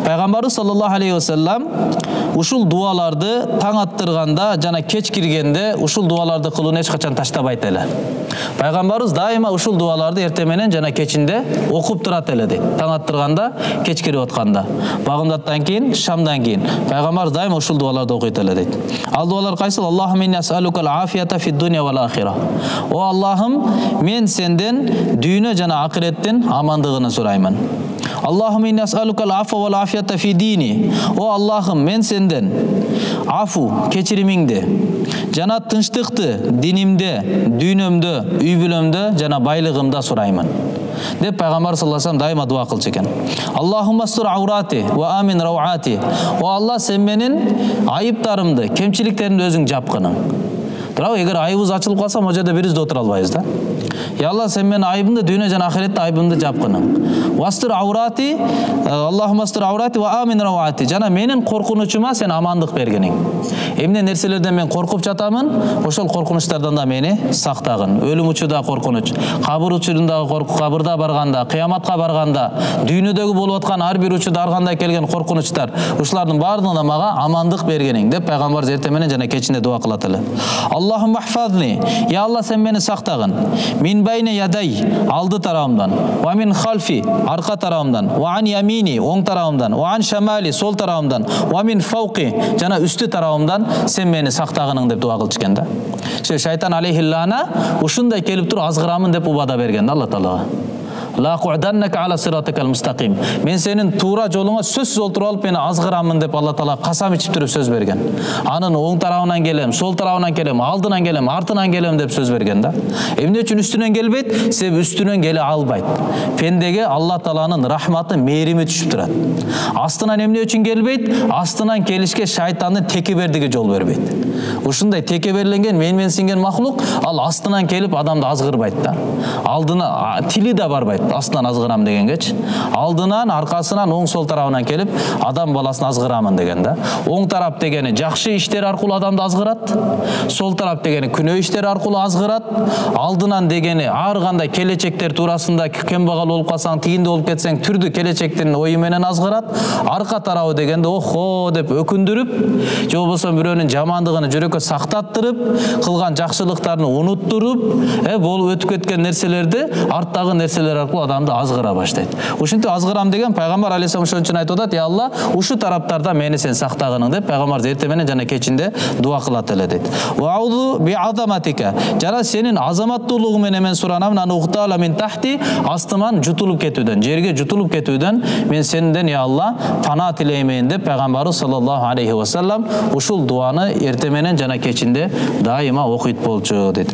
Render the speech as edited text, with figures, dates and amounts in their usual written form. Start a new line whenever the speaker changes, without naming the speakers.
Peygamberimiz sallallahu aleyhi ve sellem uşul dualardı taң attırganda жана кеч киргенде ушул дуаларды кылууну эч качан таштабайт эле. Пайгамбарыбыз дайыма ушул дуаларды эртең менен жана кечинде окуп турат эле дейт. Таң аттырганда, кеч кирип атканда, багымдаттан кийин, шамдан кийин пайгамбарыбыз дайыма ушул дуаларды окуйт эле дейт. Ал дуалар кайсыл? Аллахумма инни ас'алукал афията фид дуnya вал ахира. О Аллахым, мен сенден дүйнө жана акыреттин амандыгын сураймын. Allahümme inni es'alukal afwa vel afiyata fi dini. O Allah'ım, men senden afu, keçirimingdi, jana tınçlıktı dinimde, düynömdö, üybülömdö, jana baylığımda surayman. Dep Peygamber sallallahu aleyhi ve sellem daima dua kılç eken. Allahümme astur avrati ve amin ravati. O Allah, sen menin ayıplarımdı, kemçiliklerimdi özüң japkının. Бирок эгер айыбыз ачылып калса, о жерде бирибиз да отура албайбыз да. Я Аллах, сен менин айыбымды, дүйнө жана ахиретте айыбымды жапкының. Вастыр аурати, Аллахумма астыр аурати ва амин равати. Жана менин коркунучума сен амандык бергениң. Эмне нерселерден мен коркуп жатамын, ошол коркунучтардан да мени сактагын. Өлүм учурда коркунуч, кабыр учурунда корку, кабырда барганда, кыяматка барганда, дүйнөдөгү болуп аткан ар бир учурда аргандай келген коркунучтар, ушулардын баардыгына мага амандык бергениң деп Пайгамбар эртең менен жана кечинде дуа кылат эле. Allahümme ahfazni. Ya Allah, sen beni saktagın. Min bayne yaday, aldı tarafımdan. Ve min halfi, arka tarafımdan. Ve an yamini, oң tarafımdan. Ve an şamali, sol tarafımdan. Ve min fawqi, jana üstü tarafımdan sen beni saktagının dep dua kılışken da. Şeytan aleyhillana uşunday kelip tur azgıramın dep ubada bergen Allah Taala. La qu'dannaka ala siratikal mustaqim. Men senin tuura joluңа сөзсүз олтуруп алып мени азгырамын деп Алла Таала касам ичип туруп сөз берген. Анын оң тарабынан келем, сол тарабынан келем, алдынан келем, артынан келем деп сөз берген да. Эмне үчүн үстүнөн келбейт? Себеби үстүнөн келе албайт. Пендеге Алла Тааланын рахматы, мээрими түшүп турат. Астынан эмне үчүн келбейт? Астынан келишке шайтандын текебердиги жол бербейт. Ушундай текеберленген, менменсинген махлук ал астынан келип адамды азгырбайт да. Алдына тили да барбайт. Астынан азгырам дегенгечи, алдынан, аркасынан, оң сол тарабынан келип адам баласын азгырамын деген да. Оң тарап дегени жакшы иштер аркылуу адамды азгырат, сол тарап дегени күнөө иштер аркылуу азгырат, алдынан дегени ар кандай келечектер туурасында кембагал болуп калсаң, тигинде болуп кетсең, түрдүү келечектин ою менен азгырат, арка тарабы дегенде охо деп өкүндүрүп, же болбосо бирөөнүн жамандыгын жүрөккө сактаттырып, кылган жакшылыктарын унуттуруп, болуп өтүп кеткен нерселерди арттагы нерселер аркылуу адамды азгыра баштайт. Ушинтип азгырам деген Пайгамбар алейхиссалам ошон үчүн айтып атат: "Я Алла, ушу тараптарда мени сен сактагының" деп Пайгамбар эртең менен жана кечинде дуа кылат эле дейт. "Ва аузу би азаматика", жана сенин азаматтуулугуң менен мен суранам, "Ан уктала мин тахти", астыман жутулуп кетүүдөн, жерге жутулуп кетүүдөн мен сенден, "Я Алла, пана тилеймин" деп Пайгамбарыбыз саллаллаху алейхи ва саллям ушул дуаны эртең менен жана кечинде дайыма окуйт болчу дейт.